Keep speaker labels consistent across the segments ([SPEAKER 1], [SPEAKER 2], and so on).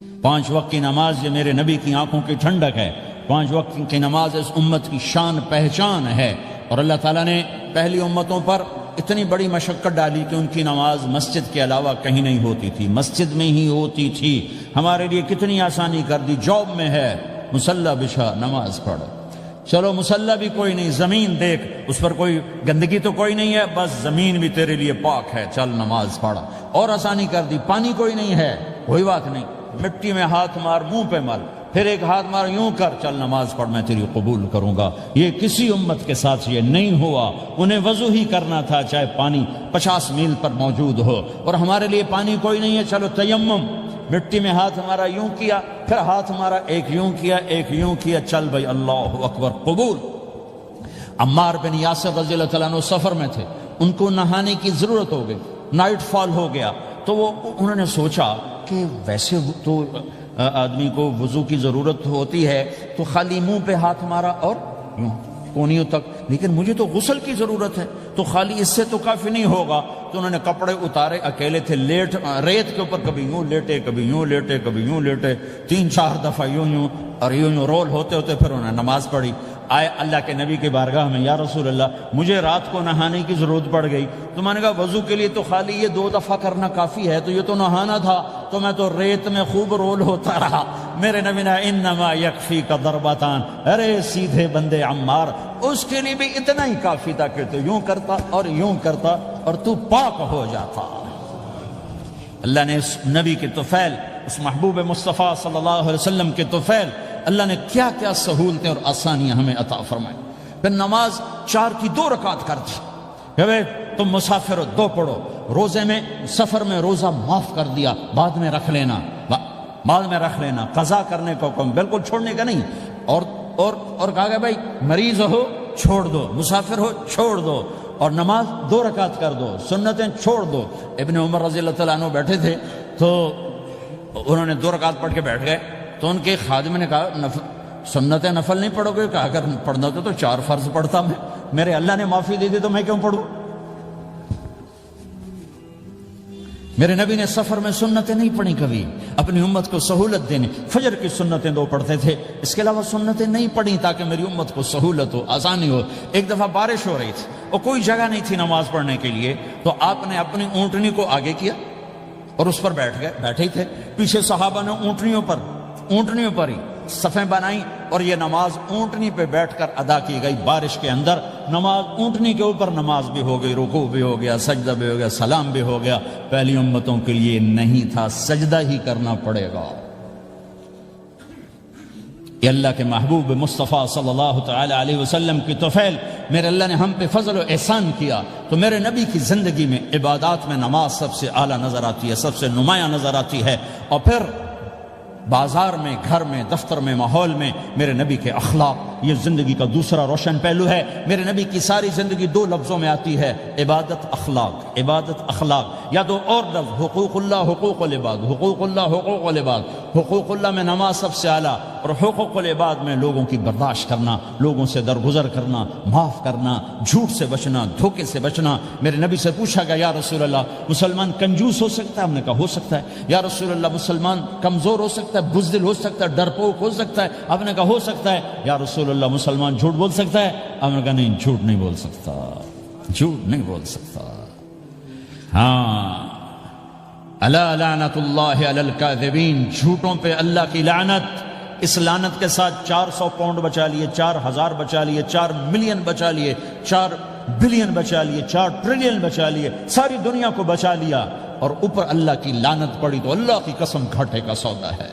[SPEAKER 1] 5 وقت کی نماز یہ میرے نبی کی آنکھوں کی ٹھنڈک ہے. 5 وقت کی نماز اس امت کی شان پہچان ہے. اور اللہ تعالیٰ نے پہلی امتوں پر اتنی بڑی مشقت ڈالی کہ ان کی نماز مسجد کے علاوہ کہیں نہیں ہوتی تھی، مسجد میں ہی ہوتی تھی. ہمارے لیے کتنی آسانی کر دی. جاب میں ہے مصلی بچھا نماز پڑھ، چلو مصلی بھی کوئی نہیں، زمین دیکھ اس پر کوئی گندگی تو کوئی نہیں ہے، بس زمین بھی تیرے لیے پاک ہے، چل نماز پڑھ. اور آسانی کر دی. پانی کوئی نہیں ہے، کوئی بات نہیں، مٹی میں ہاتھ مار، منہ پہ مل، پھر ایک ہاتھ مار، یوں کر، چل نماز پڑھ، میں تیری قبول کروں گا. یہ کسی امت کے ساتھ یہ نہیں ہوا. انہیں وضو ہی کرنا تھا چاہے پانی 50 میل پر موجود ہو. اور ہمارے لیے پانی کوئی نہیں ہے، چلو تیمم، مٹی میں ہاتھ ہمارا یوں کیا، پھر ہاتھ ہمارا ایک یوں کیا، ایک یوں کیا، چل بھائی اللہ اکبر قبول. عمار بن یاسر رضی اللہ تعالیٰ عنہ سفر میں تھے، ان کو نہانے کی ضرورت ہو گئی، نائٹ فال ہو گیا. تو انہوں نے سوچا کہ ویسے تو آدمی کو وضو کی ضرورت ہوتی ہے تو خالی منہ پہ ہاتھ مارا اور یوں کونیوں تک، لیکن مجھے تو غسل کی ضرورت ہے، تو خالی اس سے تو کافی نہیں ہوگا. تو انہوں نے کپڑے اتارے، اکیلے تھے، ریت کے اوپر کبھی یوں لیٹے، کبھی یوں لیٹے، کبھی یوں لیٹے، 3-4 دفعہ یوں اور یوں رول ہوتے ہوتے پھر انہوں نے نماز پڑھی. آئے اللہ کے نبی کے بارگاہ میں، یا رسول اللہ مجھے رات کو نہانے کی ضرورت پڑ گئی. تو میں نے کہا وضو کے لیے تو خالی یہ 2 دفعہ کرنا کافی ہے، تو یہ تو نہانا تھا، تو میں تو ریت میں خوب رول ہوتا رہا. میرے نبی نے انما یکفیک ضربتان، ارے سیدھے بندے عمار، اس کے لیے بھی اتنا ہی کافی تھا کہ تو یوں کرتا اور یوں کرتا اور تو پاک ہو جاتا. اللہ نے اس نبی کے طفیل، اس محبوب مصطفیٰ صلی اللہ علیہ وسلم کے طفیل، اللہ نے کیا کیا سہولتیں اور آسانیاں ہمیں عطا فرمائیں. پھر نماز 4 کی 2 رکعت کر دی کہ بھئی تم مسافر ہو 2 پڑھو. روزے میں سفر میں روزہ معاف کر دیا، بعد میں رکھ لینا، بعد میں رکھ لینا. قضا کرنے کو حکم، بالکل چھوڑنے کا نہیں. اور کہا کہ بھائی مریض ہو چھوڑ دو، مسافر ہو چھوڑ دو، اور نماز 2 رکعت کر دو، سنتیں چھوڑ دو. ابن عمر رضی اللہ تعالیٰ عنہ بیٹھے تھے تو انہوں نے 2 رکعت پڑھ کے بیٹھ گئے. تو ان کے خادم نے کہا سنتیں نفل نہیں پڑھو گے؟ کہا اگر پڑھنا ہوتا تو 4 فرض پڑھتا میں، میرے اللہ نے معافی دے دی تو میں کیوں پڑھوں؟ میرے نبی نے سفر میں سنتیں نہیں پڑھی کبھی، اپنی امت کو سہولت دینے. فجر کی سنتیں 2 پڑھتے تھے، اس کے علاوہ سنتیں نہیں پڑھی تاکہ میری امت کو سہولت ہو، آسانی ہو. ایک دفعہ بارش ہو رہی تھی اور کوئی جگہ نہیں تھی نماز پڑھنے کے لیے، تو آپ نے اپنی اونٹنی کو آگے کیا اور اس پر بیٹھ گئے. بیٹھے ہی تھے، پیچھے صحابہ نے اونٹنیوں پر ہی صفیں بنائیں اور یہ نماز اونٹنی پہ بیٹھ کر ادا کی گئی. بارش کے اندر نماز اونٹنی کے اوپر نماز بھی ہو گئی، رکوع بھی ہو گیا، سجدہ بھی ہو گیا، سلام بھی ہو گیا. پہلی امتوں کے لیے نہیں تھا، سجدہ ہی کرنا پڑے گا. یہ اللہ کے محبوب مصطفیٰ صلی اللہ تعالی علیہ وسلم کی طفیل، میرے اللہ نے ہم پہ فضل و احسان کیا. تو میرے نبی کی زندگی میں عبادات میں نماز سب سے اعلیٰ نظر آتی ہے، سب سے نمایاں نظر آتی ہے. اور پھر بازار میں، گھر میں، دفتر میں، ماحول میں میرے نبی کے اخلاق، یہ زندگی کا دوسرا روشن پہلو ہے. میرے نبی کی ساری زندگی 2 لفظوں میں آتی ہے، عبادت اخلاق، عبادت اخلاق. یا تو اور لفظ حقوق اللہ حقوق العباد، حقوق اللہ حقوق العباد. حقوق اللہ میں نماز سب سے اعلیٰ، اور حقوق العباد میں لوگوں کی برداشت کرنا، لوگوں سے درگزر کرنا، معاف کرنا، جھوٹ سے بچنا، دھوکے سے بچنا. میرے نبی سے پوچھا گیا یا رسول اللہ مسلمان کنجوس ہو سکتا ہے؟ ہم نے کہا ہو سکتا ہے. یا رسول اللہ مسلمان کمزور ہو سکتا ہے، بزدل ہو سکتا ہے، ڈرپوک ہو سکتا ہے؟ آپ نے کہا ہو سکتا ہے. یا رسول اللہ مسلمان جھوٹ بول سکتا ہے؟ آپ نے کہا نہیں، جھوٹ نہیں بول سکتا، جھوٹ نہیں بول سکتا. ہاں، الا لعنت اللہ علی الکاذبین، جھوٹوں پہ اللہ کی لعنت. اس لعنت کے ساتھ 400 پاؤنڈ بچا لیے، 4000 بچا لیے، 4 ملین بچا لیے، 4 بلین بچا لیے، 4 ٹریلین بچا لیے، ساری دنیا کو بچا لیا. اور اوپر اللہ کی لعنت پڑی تو اللہ کی قسم گھاٹے کا سودا ہے.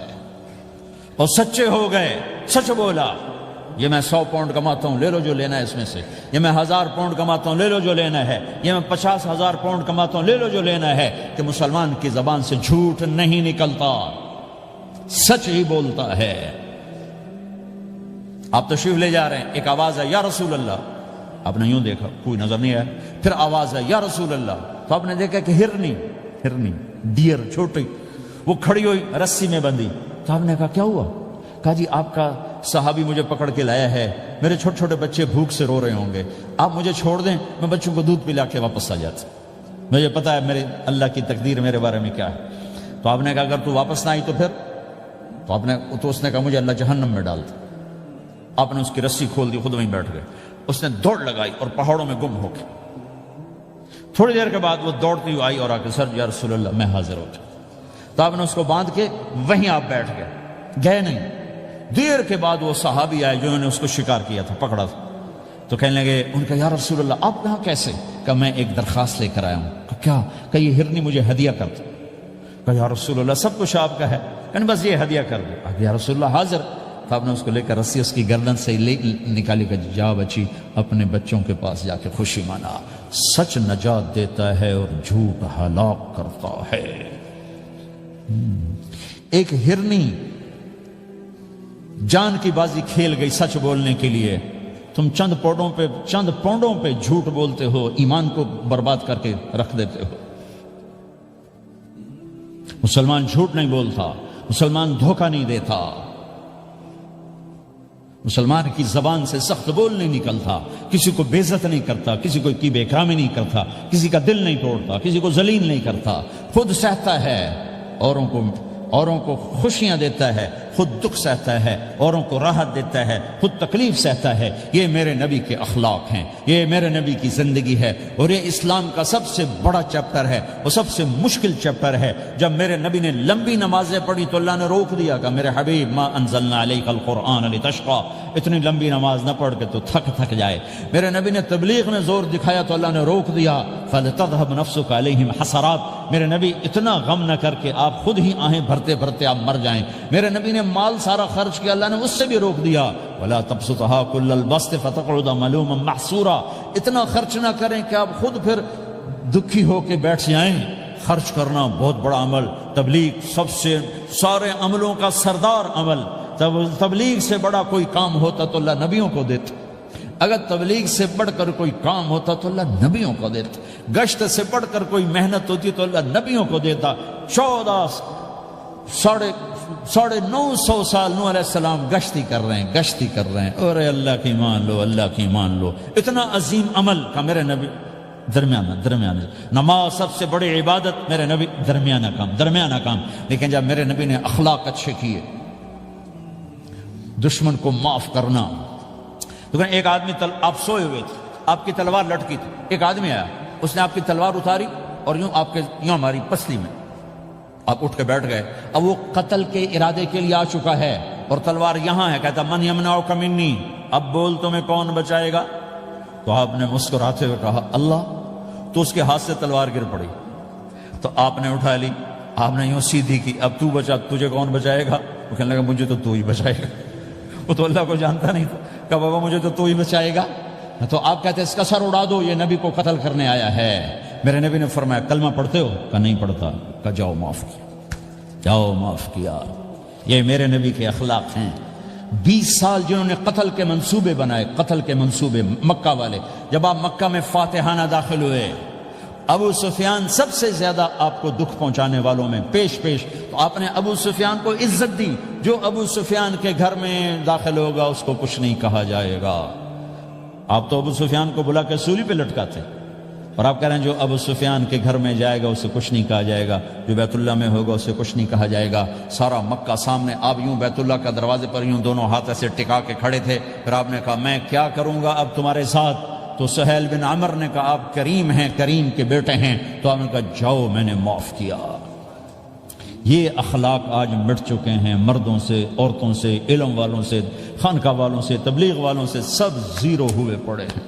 [SPEAKER 1] اور سچے ہو گئے، سچ بولا، یہ میں 100 پاؤنڈ کماتا ہوں، لے لو جو لینا ہے اس میں سے. یہ میں 1000 پاؤنڈ کماتا ہوں، لے لو جو لینا ہے. یہ میں 50,000 پاؤنڈ کماتا ہوں، لے لو جو لینا ہے. کہ مسلمان کی زبان سے جھوٹ نہیں نکلتا، سچ ہی بولتا ہے. آپ تشریف لے جا رہے ہیں، ایک آواز ہے یا رسول اللہ، آپ نے یوں دیکھا، کوئی نظر نہیں آیا. پھر آواز ہے یا رسول اللہ، تو آپ نے دیکھا کہ ہرنی ڈیر چھوٹی وہ کھڑی ہوئی، رسی میں بندھی. تو آپ نے کہا کیا ہوا؟ کہا جی آپ کا صحابی مجھے پکڑ کے لایا ہے، میرے چھوٹے چھوٹے بچے بھوک سے رو رہے ہوں گے، آپ مجھے چھوڑ دیں، میں بچوں کو دودھ پلا کے واپس آ جاتا. مجھے پتا ہے میرے اللہ کی تقدیر میرے بارے میں کیا ہے. تو آپ نے کہا اگر تو واپس نہ آئی تو پھر تو اس نے کہا مجھے اللہ جہنم میں ڈال دے۔ آپ نے اس کی رسی کھول دی، خود وہیں بیٹھ گئے۔ اس نے دوڑ لگائی اور پہاڑوں میں گم ہو گئی۔ تھوڑی دیر کے بعد وہ دوڑتی ہوئی آئی اور آ کے سر یا رسول اللہ میں حاضر ہو جاؤں۔ تو آپ نے اس کو باندھ کے وہیں آپ بیٹھ گئے نہیں۔ دیر کے بعد وہ صحابی آئے جنہوں نے اس کو شکار کیا تھا، پکڑا تھا، تو کہنے لگے، ان کا یا رسول اللہ آپ یہاں کیسے؟ کہا میں ایک درخواست لے کر آیا ہوں۔ کہا کیا؟ کہ یہ ہرنی مجھے ہدیہ کر دو۔ کہا یا رسول اللہ سب کچھ آپ کا ہے، کہنے بس یہ ہدیہ کر دو۔ یا رسول اللہ حاضر۔ تو آپ نے اس کو لے کر رسی اس کی گردن سے نکالی کہ جا بچی اپنے بچوں کے پاس جا کے خوشی منا، سچ نجات دیتا ہے اور جھوٹ ہلاک کرتا ہے۔ ایک ہرنی جان کی بازی کھیل گئی سچ بولنے کے لیے، تم چند پونڈوں پہ جھوٹ بولتے ہو، ایمان کو برباد کر کے رکھ دیتے ہو۔ مسلمان جھوٹ نہیں بولتا، مسلمان دھوکہ نہیں دیتا، مسلمان کی زبان سے سخت بول نہیں نکلتا، کسی کو بے عزت نہیں کرتا، کسی کو کی بے اکرامی نہیں کرتا، کسی کا دل نہیں توڑتا، کسی کو ذلیل نہیں کرتا، خود سہتا ہے، اوروں کو خوشیاں دیتا ہے، خود دکھ سہتا ہے، اوروں کو راحت دیتا ہے، خود تکلیف سہتا ہے۔ یہ میرے نبی کے اخلاق ہیں، یہ میرے نبی کی زندگی ہے، اور یہ اسلام کا سب سے بڑا چیپٹر ہے، وہ سب سے مشکل چیپٹر ہے۔ جب میرے نبی نے لمبی نمازیں پڑھی تو اللہ نے روک دیا کہ میرے حبیب ما انزلنا علیک القرآن لتشقى، اتنی لمبی نماز نہ پڑھ کے تو تھک جائے۔ میرے نبی نے تبلیغ میں زور دکھایا تو اللہ نے روک دیا، فلتذهب نفسك علیہم حسرات، میرے نبی اتنا غم نہ کر کے آپ خود ہی آہیں بھرتے بھرتے آپ مر جائیں۔ میرے نبی نے مال سارا خرچ کیا، اللہ نے اس سے بھی روک دیا، ولا تبسطها كل البسط فتقعد ملوما محسورا، اتنا خرچ نہ کریں کہ آپ خود پھر دکھی ہو کے بیٹھ جائیں۔ خرچ کرنا بہت بڑا عمل، تبلیغ سب سے سارے عملوں کا سردار عمل۔ تبلیغ سے بڑا کوئی کام ہوتا تو اللہ نبیوں کو دیتا، اگر تبلیغ سے بڑھ کر کوئی کام ہوتا تو اللہ نبیوں کو دیتا، گشت سے بڑھ کر کوئی محنت ہوتی تو اللہ نبیوں کو دیتا۔ 950 سال نوح علیہ السلام گشتی کر رہے ہیں، اور اللہ کی مان لو، اتنا عظیم عمل کا میرے نبی درمیانہ نماز سب سے بڑی عبادت، میرے نبی درمیانہ کام۔ لیکن جب میرے نبی نے اخلاق اچھے کیے، دشمن کو معاف کرنا، تو ایک آدمی آپ سوئے ہوئے تھے، آپ کی تلوار لٹکی تھی، ایک آدمی آیا، اس نے آپ کی تلوار اتاری اور یوں ہماری پسلی میں، آپ اٹھ کے بیٹھ گئے۔ اب وہ قتل کے ارادے کے لیے آ چکا ہے اور تلوار یہاں ہے، کہتا من یمنعک منی، اب بول تمہیں کون بچائے گا؟ تو آپ نے مسکراتے ہوئے کہا اللہ، تو اس کے ہاتھ سے تلوار گر پڑی، تو آپ نے اٹھا لی، آپ نے یوں سیدھی کی، اب تو بچا، تجھے کون بچائے گا؟ وہ کہنے لگا مجھے تو ہی بچائے گا۔ وہ تو اللہ کو جانتا نہیں تھا، کہ بابا مجھے تو ہی بچائے گا۔ تو آپ کہتے ہیں اس کا سر اڑا دو، یہ نبی کو قتل کرنے آیا ہے۔ میرے نبی نے فرمایا کلمہ پڑھتے ہو؟ کہ نہیں پڑھتا۔ کہ جاؤ معاف کیا۔ یہ میرے نبی کے اخلاق ہیں۔ 20 سال جنہوں نے قتل کے منصوبے بنائے، مکہ والے، جب آپ مکہ میں فاتحانہ داخل ہوئے، ابو سفیان سب سے زیادہ آپ کو دکھ پہنچانے والوں میں پیش، تو آپ نے ابو سفیان کو عزت دی۔ جو ابو سفیان کے گھر میں داخل ہوگا اس کو کچھ نہیں کہا جائے گا۔ آپ تو ابو سفیان کو بلا کے سولی پہ لٹکاتے، اور آپ کہہ رہے ہیں جو ابو سفیان کے گھر میں جائے گا اسے کچھ نہیں کہا جائے گا، جو بیت اللہ میں ہوگا اسے کچھ نہیں کہا جائے گا۔ سارا مکہ سامنے، آپ یوں بیت اللہ کا دروازے پر یوں دونوں ہاتھ ایسے ٹکا کے کھڑے تھے۔ پھر آپ نے کہا میں کیا کروں گا اب تمہارے ساتھ؟ تو سہیل بن عمر نے کہا آپ کریم ہیں، کریم کے بیٹے ہیں۔ تو آپ نے کہا جاؤ میں نے معاف کیا۔ یہ اخلاق آج مٹ چکے ہیں، مردوں سے، عورتوں سے، علم والوں سے، خانقاہ والوں سے، تبلیغ والوں سے، سب زیرو ہوئے پڑے ہیں۔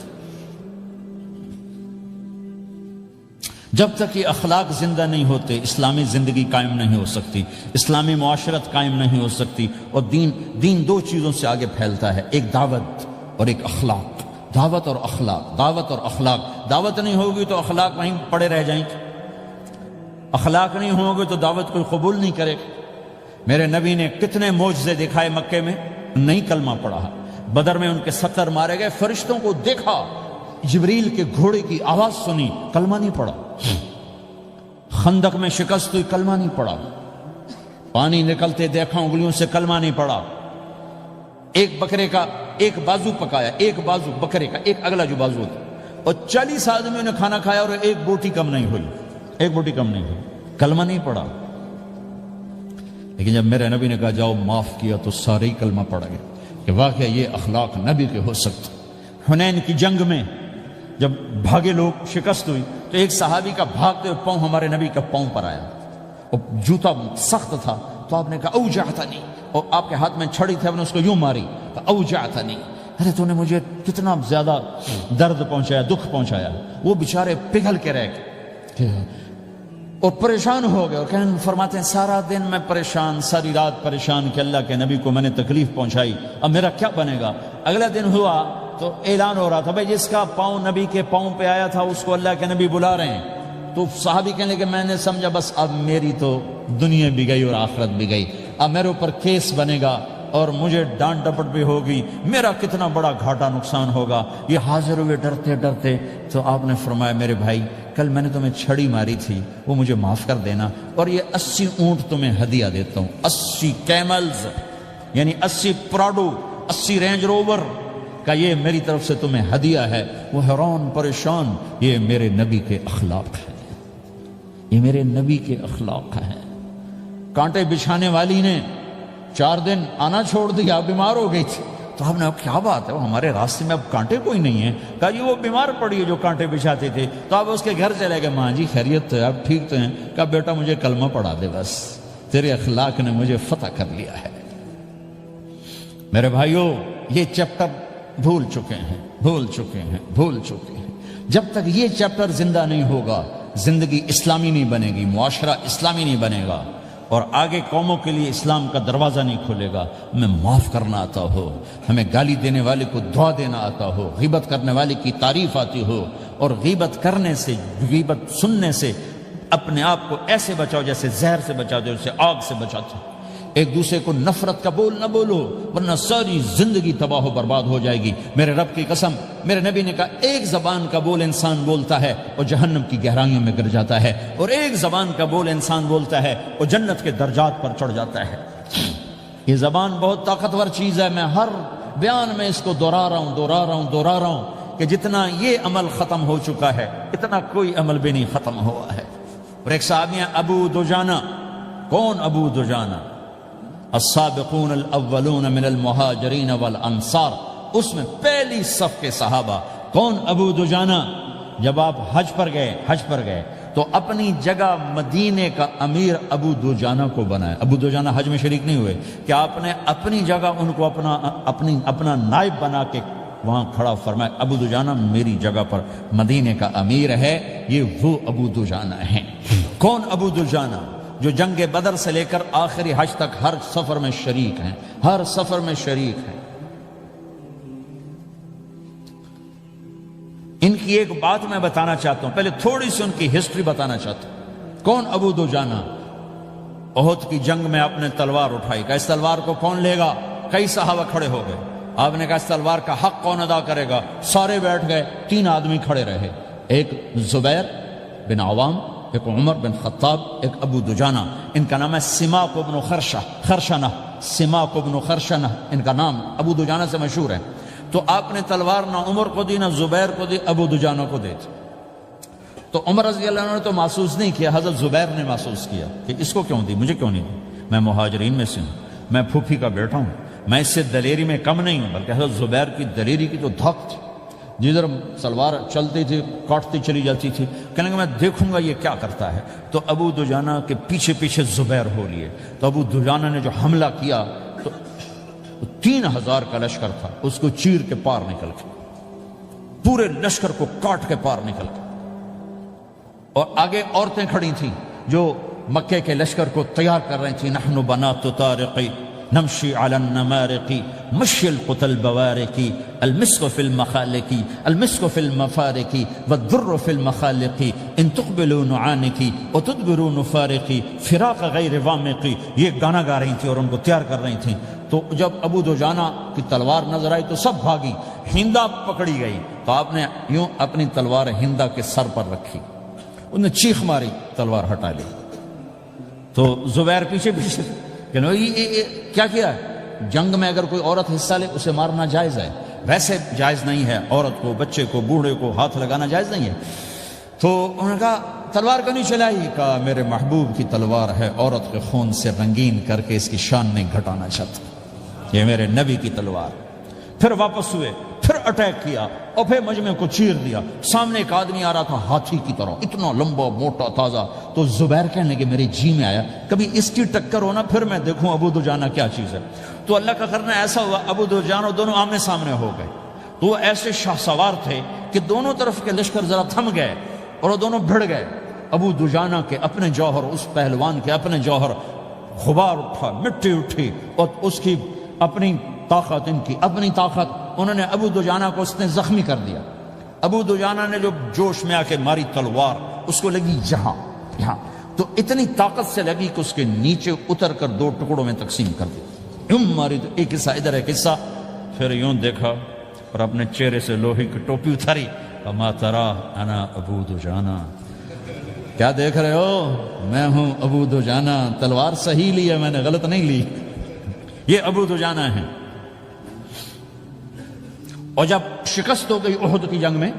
[SPEAKER 1] جب تک یہ اخلاق زندہ نہیں ہوتے اسلامی زندگی قائم نہیں ہو سکتی، اسلامی معاشرت قائم نہیں ہو سکتی۔ اور دین دو چیزوں سے آگے پھیلتا ہے، ایک دعوت اور ایک اخلاق۔ دعوت اور اخلاق، دعوت نہیں ہوگی تو اخلاق وہیں پڑے رہ جائیں گے، اخلاق نہیں ہوں گے تو دعوت کوئی قبول نہیں کرے گا۔ میرے نبی نے کتنے معجزے دکھائے مکے میں، نہیں کلمہ پڑھا۔ بدر میں ان کے 70 مارے گئے، فرشتوں کو دیکھا، جبریل کے گھوڑے کی آواز سنی، کلمہ نہیں پڑھا۔ خندق میں شکست ہوئی، کلمہ نہیں پڑھا۔ پانی نکلتے دیکھا، انگلیوں سے کلمہ نہیں پڑھا۔ ایک بکرے کا ایک بازو پکایا، ایک بازو بکرے کا، ایک اگلا جو بازو ہوتا، اور 40 آدمیوں نے کھانا کھایا اور ایک بوٹی کم نہیں ہوئی، کلمہ نہیں پڑھا۔ لیکن جب میرے نبی نے کہا جاؤ معاف کیا تو سارے ہی کلمہ پڑ گئے کہ واقعہ یہ اخلاق نبی کے ہو سکتے۔ حنین کی جنگ میں جب بھاگے لوگ، شکست ہوئی، تو ایک صحابی کا بھاگتے ہوئے پاؤں ہمارے نبی کا پاؤں پر آیا، اور جوتا سخت تھا، تو آپ نے کہا اوجعتنی، اور آپ کے ہاتھ میں چھڑی تھی، آپ نے اس کو یوں ماری، اوجعتنی، ارے تو نے مجھے کتنا زیادہ درد پہنچایا، دکھ پہنچایا۔ وہ بیچارے پگھل کے رہ گئے اور پریشان ہو گئے، اور فرماتے ہیں سارا دن میں پریشان، ساری رات پریشان کہ اللہ کے نبی کو میں نے تکلیف پہنچائی، اب میرا کیا بنے گا۔ اگلا دن ہوا تو اعلان ہو رہا تھا بھائی جس کا پاؤں نبی کے پاؤں پہ آیا تھا اس کو اللہ کے نبی بلا رہے ہیں۔ تو صحابی کہنے لگے میں نے سمجھا بس اب میری تو دنیا بھی گئی اور آخرت بھی گئی، اب میرے اوپر کیس بنے گا اور مجھے ڈانٹ ڈپٹ بھی ہوگی، میرا کتنا بڑا گھاٹا نقصان ہوگا۔ یہ حاضر ہوئے ڈرتے ڈرتے، تو آپ نے فرمایا میرے بھائی کل میں نے تمہیں چھڑی ماری تھی، وہ مجھے معاف کر دینا، اور یہ 80 اونٹ تمہیں ہدیہ دیتا ہوں، 80 کیملز یعنی 80 پراڈو، 80 رینج روور کا یہ میری طرف سے تمہیں ہدیہ ہے۔ وہ حیران پریشان، یہ میرے نبی کے اخلاق ہے، یہ میرے نبی کے اخلاق ہیں۔ کانٹے بچھانے والی نے 4 دن آنا چھوڑ دیا، بیمار ہو گئی تھی، تو ہم نے اب کیا بات ہے، وہ ہمارے راستے میں اب کانٹے کوئی نہیں ہے، کہا جی وہ بیمار پڑی ہے جو کانٹے بچھاتے تھے، تو آپ اس کے گھر چلے گئے، ماں جی خیریت تو ہے، اب ٹھیک تو ہیں، کہا بیٹا مجھے کلمہ پڑھا دے، بس تیرے اخلاق نے مجھے فتح کر لیا ہے۔ میرے بھائیو یہ چیپٹر بھول چکے ہیں، بھول چکے ہیں، بھول چکے ہیں۔ جب تک یہ چیپٹر زندہ نہیں ہوگا زندگی اسلامی نہیں بنے گی، معاشرہ اسلامی نہیں بنے گا، اور آگے قوموں کے لیے اسلام کا دروازہ نہیں کھلے گا۔ ہمیں معاف کرنا آتا ہو، ہمیں گالی دینے والے کو دعا دینا آتا ہو، غیبت کرنے والے کی تعریف آتی ہو، اور غیبت کرنے سے، غیبت سننے سے اپنے آپ کو ایسے بچاؤ جیسے زہر سے بچاتے ہو، جیسے آگ سے بچاتے ہو۔ ایک دوسرے کو نفرت کا بول نہ بولو ورنہ ساری زندگی تباہ و برباد ہو جائے گی۔ میرے رب کی قسم، میرے نبی نے کہا ایک زبان کا بول انسان بولتا ہے اور جہنم کی گہرائیوں میں گر جاتا ہے، اور ایک زبان کا بول انسان بولتا ہے اور جنت کے درجات پر چڑھ جاتا ہے۔ یہ زبان بہت طاقتور چیز ہے، میں ہر بیان میں اس کو دہرا رہا ہوں کہ جتنا یہ عمل ختم ہو چکا ہے اتنا کوئی عمل بھی نہیں ختم ہوا ہے۔ اور ایک صحابی ہیں ابو دجانہ۔ کون ابو دجانہ؟ السابقون الاولون من المہاجرین والانصار، اس میں پہلی صف کے صحابہ۔ کون ابو دجانہ؟ جب آپ حج پر گئے تو اپنی جگہ مدینے کا امیر ابو دجانہ کو بنایا۔ ابو دجانہ حج میں شریک نہیں ہوئے کہ آپ نے اپنی جگہ ان کو اپنا نائب بنا کے وہاں کھڑا فرمایا ابو دجانہ میری جگہ پر مدینے کا امیر ہے، یہ وہ ابو دجانہ ہیں۔ کون ابو دجانہ؟ جو جنگ بدر سے لے کر آخری حج تک ہر سفر میں شریک ہیں، ہر سفر میں شریک ہیں۔ ان کی ایک بات میں بتانا چاہتا ہوں، پہلے تھوڑی سی ان کی ہسٹری بتانا چاہتا ہوں۔ کون ابو دجانہ؟ احد کی جنگ میں آپ نے تلوار اٹھائی، کہ اس تلوار کو کون لے گا؟ کئی صحابہ کھڑے ہو گئے، آپ نے کہا اس تلوار کا حق کون ادا کرے گا؟ سارے بیٹھ گئے، 3 آدمی کھڑے رہے، ایک زبیر بن عوام، ایک عمر بن خطاب، ایک ابو دجانہ۔ ان کا نام ہے سماک بن خرشنہ، سماک بن خرشنہ ان کا نام ابو دجانہ سے مشہور ہے۔ تو آپ نے تلوار نہ عمر کو دی، نہ زبیر کو دی، ابو دجانہ کو دی تھی۔ تو عمر رضی اللہ عنہ نے تو محسوس نہیں کیا، حضرت زبیر نے محسوس کیا کہ اس کو کیوں دی، مجھے کیوں نہیں دی؟ میں مہاجرین میں سے ہوں، میں پھوپھی کا بیٹا ہوں، میں اس سے دلیری میں کم نہیں ہوں۔ بلکہ حضرت زبیر کی دلیری کی تو دھک تھی، جدھر سلوار چلتی تھی کاٹتی چلی جاتی تھی، کہنے کہ میں دیکھوں گا یہ کیا کرتا ہے۔ تو ابو دجانہ کے پیچھے پیچھے زبیر ہو لیے، تو ابو دجانہ نے جو حملہ کیا تو 3000 کا لشکر تھا، اس کو چیر کے پار نکل کے، پورے لشکر کو کاٹ کے پار نکل کے، اور آگے عورتیں کھڑی تھیں جو مکے کے لشکر کو تیار کر رہی تھیں۔ نحن بنات طارقی نمشی علی النمارقی مشی القتل بوارقی المسک فی المخالقی المسک فی المفارقی والذر فی المخالقی ان تقبلوا نعانقی وتدبروا نفارقی فراق غیر وامقی۔ یہ گانا گا رہی تھیں اور ان کو تیار کر رہی تھیں۔ تو جب ابو دجانہ کی تلوار نظر آئی تو سب بھاگی، ہندا پکڑی گئی، تو آپ نے یوں اپنی تلوار ہندا کے سر پر رکھی، انہوں نے چیخ ماری، تلوار ہٹا لی۔ تو زبیر پیچھے پیچھے کہ کیا کیا ہے؟ جنگ میں اگر کوئی عورت حصہ لے اسے مارنا جائز ہے، ویسے جائز نہیں ہے، عورت کو، بچے کو، بوڑھے کو ہاتھ لگانا جائز نہیں ہے۔ تو انہوں نے کہا تلوار کیوں نہیں چلائی؟ کہا میرے محبوب کی تلوار ہے، عورت کے خون سے رنگین کر کے اس کی شان نہیں گھٹانا چاہتا، یہ میرے نبی کی تلوار۔ پھر واپس ہوئے، پھر اٹیک کیا اور پھر مجمع کو چیر دیا۔ سامنے ایک آدمی آ رہا تھا ہاتھی کی طرح، اتنا لمبا موٹا تازہ، تو زبیر کہنے لگے میرے جی میں آیا کبھی اس کی ٹکر ہونا پھر میں دیکھوں ابو دجانہ کیا چیز ہے۔ تو اللہ کا کرنا ایسا ہوا ابو دجانہ دونوں آمنے سامنے ہو گئے، تو وہ ایسے شاہ سوار تھے کہ دونوں طرف کے لشکر ذرا تھم گئے اور وہ دونوں بھڑ گئے۔ ابو دجانہ کے اپنے جوہر، اس پہلوان کے اپنے جوہر، غبار اٹھا، مٹی اٹھی، اور اس کی اپنی طاقت، ان کی اپنی طاقت، انہوں نے ابو دجانہ کو اس نے زخمی کر دیا۔ ابو دجانہ نے جو جوش میں آ کے ماری تلوار، اس کو لگی یہاں، تو اتنی طاقت سے لگی کہ اس کے نیچے اتر کر دو ٹکڑوں میں تقسیم کر دی، یوں ماری، تو ایک حصہ ادھر ایک حصہ، پھر یوں دیکھا اور اپنے چہرے سے لوہے کی ٹوپی اتاری، وما ترى انا ابو دجانہ، کیا دیکھ رہے ہو، میں ہوں ابو دجانہ، تلوار صحیح لی ہے میں نے، غلط نہیں لی، یہ ابو دجانہ ہیں۔ اور جب شکست ہو گئی احد کی جنگ میں،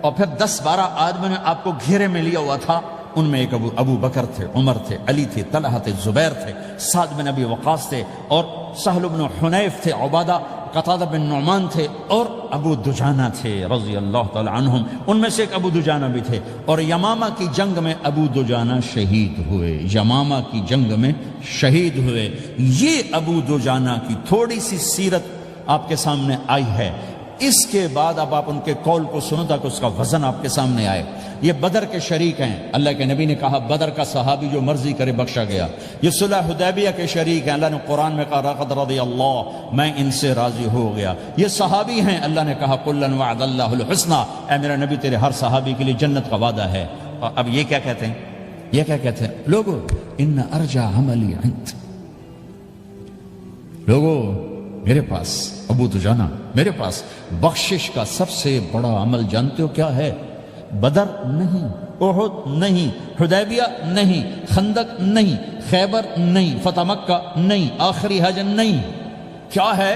[SPEAKER 1] اور پھر 10-12 آدمی نے آپ کو گھیرے میں لیا ہوا تھا، ان میں ایک ابو بکر تھے، عمر تھے، علی تھے، طلحہ تھے، زبیر تھے، سعد بن ابی وقاص تھے، اور سہل بن حنیف تھے، عبادہ قتادہ بن نعمان تھے، اور ابو دجانہ تھے رضی اللہ تعالی عنہم، ان میں سے ایک ابو دجانہ بھی تھے۔ اور یمامہ کی جنگ میں ابو دجانہ شہید ہوئے، یمامہ کی جنگ میں شہید ہوئے۔ یہ ابو دجانہ کی تھوڑی سی سیرت آپ کے سامنے آئی ہے۔ اس کے بعد اب آپ ان کے قول کو سنو تاکہ اس کا وزن آپ کے سامنے آئے۔ یہ بدر کے شریک ہیں، اللہ کے نبی نے کہا بدر کا صحابی جو مرضی کرے بخشا گیا۔ یہ صلح حدیبیہ کے شریک ہیں، اللہ نے قرآن میں کہا لقد رضی اللہ، میں ان سے راضی ہو گیا۔ یہ صحابی ہیں، اللہ نے کہا کلا وعد اللہ الحسنی، اے میرا نبی تیرے ہر صحابی کے لیے جنت کا وعدہ ہے۔ اور اب یہ کیا کہتے ہیں؟ یہ کیا کہتے ہیں لوگو؟ ان ارجع عملی عند، لوگو میرے پاس، ابو دجانہ میرے پاس بخشش کا سب سے بڑا عمل جانتے ہو کیا ہے؟ بدر نہیں، احد نہیں، حدیبیہ نہیں، خندق نہیں، خیبر نہیں، فتح مکہ نہیں، آخری حج نہیں، کیا ہے؟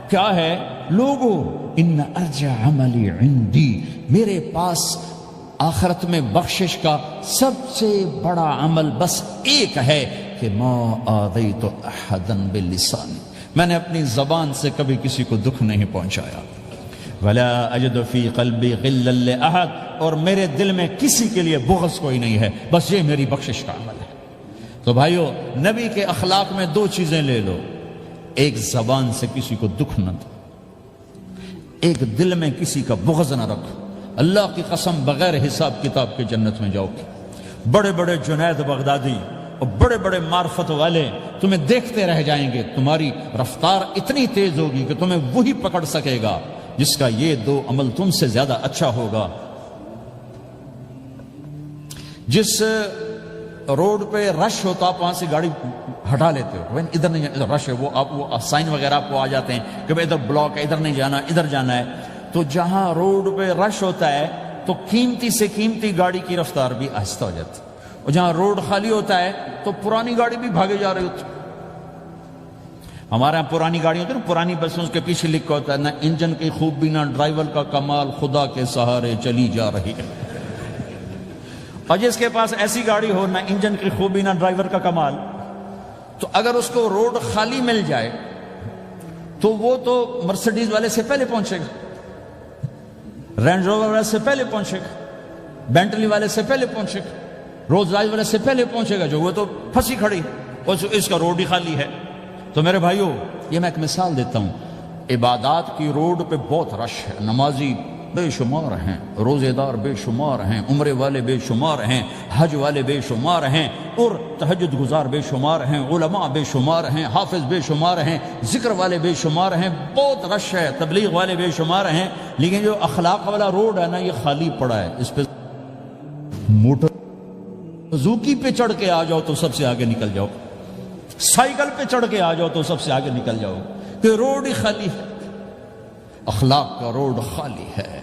[SPEAKER 1] کیا ہے لوگو؟ ان ارجع عملی عندی، میرے پاس آخرت میں بخشش کا سب سے بڑا عمل بس ایک ہے کہ ما آذیت احدا بلسانی، میں نے اپنی زبان سے کبھی کسی کو دکھ نہیں پہنچایا۔ ولا اجد فی قلبی غلا لاحد، اور میرے دل میں کسی کے لیے بغض کوئی نہیں ہے، بس یہ میری بخشش کا عمل ہے۔ تو بھائیو، نبی کے اخلاق میں دو چیزیں لے لو، ایک زبان سے کسی کو دکھ نہ دو، ایک دل میں کسی کا بغض نہ رکھو۔ اللہ کی قسم بغیر حساب کتاب کے جنت میں جاؤ گے۔ بڑے بڑے جنید بغدادی اور بڑے بڑے معرفت والے تمہیں دیکھتے رہ جائیں گے، تمہاری رفتار اتنی تیز ہوگی کہ تمہیں وہی پکڑ سکے گا جس کا یہ دو عمل تم سے زیادہ اچھا ہوگا۔ جس روڈ پہ رش ہوتا آپ وہاں سے گاڑی ہٹا لیتے ہو، ادھر نہیں جانا، ادھر رش ہے، وہ سائن وغیرہ آپ کو آ جاتے ہیں کہ ادھر بلاک ہے، ادھر نہیں جانا، ادھر جانا ہے۔ تو جہاں روڈ پہ رش ہوتا ہے تو قیمتی سے قیمتی گاڑی کی رفتار بھی آہستہ ہو جاتی ہے، اور جہاں روڈ خالی ہوتا ہے تو پرانی گاڑی بھی بھاگے جا رہی ہوتی ہے۔ ہمارے یہاں پرانی گاڑی ہوتی ہے نا، پرانی بسوں کے پیچھے لکھا ہوتا ہے نہ انجن کی خوبی نہ ڈرائیور کا کمال، خدا کے سہارے چلی جا رہی ہے۔ اور جس کے پاس ایسی گاڑی ہو، نہ انجن کی خوبی نہ ڈرائیور کا کمال، تو اگر اس کو روڈ خالی مل جائے تو وہ تو مرسیڈیز والے سے پہلے پہنچے گا، رینج روور والے سے پہلے پہنچے گا، بینٹلی والے سے پہلے پہنچے گا، رولز رائس والے سے پہلے پہنچے گا، جو وہ تو پھنسی کھڑی اور اس کا روڈ ہی خالی ہے۔ تو میرے بھائیو، یہ میں ایک مثال دیتا ہوں، عبادات کی روڈ پہ بہت رش ہے، نمازی بے شمار ہیں، روزے دار بے شمار ہیں، عمرے والے بے شمار ہیں، حج والے بے شمار ہیں، اور تہجد گزار بے شمار ہیں، علماء بے شمار ہیں، حافظ بے شمار ہیں، ذکر والے بے شمار ہیں، بہت رش ہے، تبلیغ والے بے شمار ہیں، لیکن جو اخلاق والا روڈ ہے نا، یہ خالی پڑا ہے۔ اس پہ موٹر زوکی پہ چڑھ کے آ جاؤ تو سب سے آگے نکل جاؤ، سائیکل پہ چڑھ کے آ جاؤ تو سب سے آگے نکل جاؤ، کہ روڈ ہی خالی ہے، اخلاق کا روڈ خالی ہے۔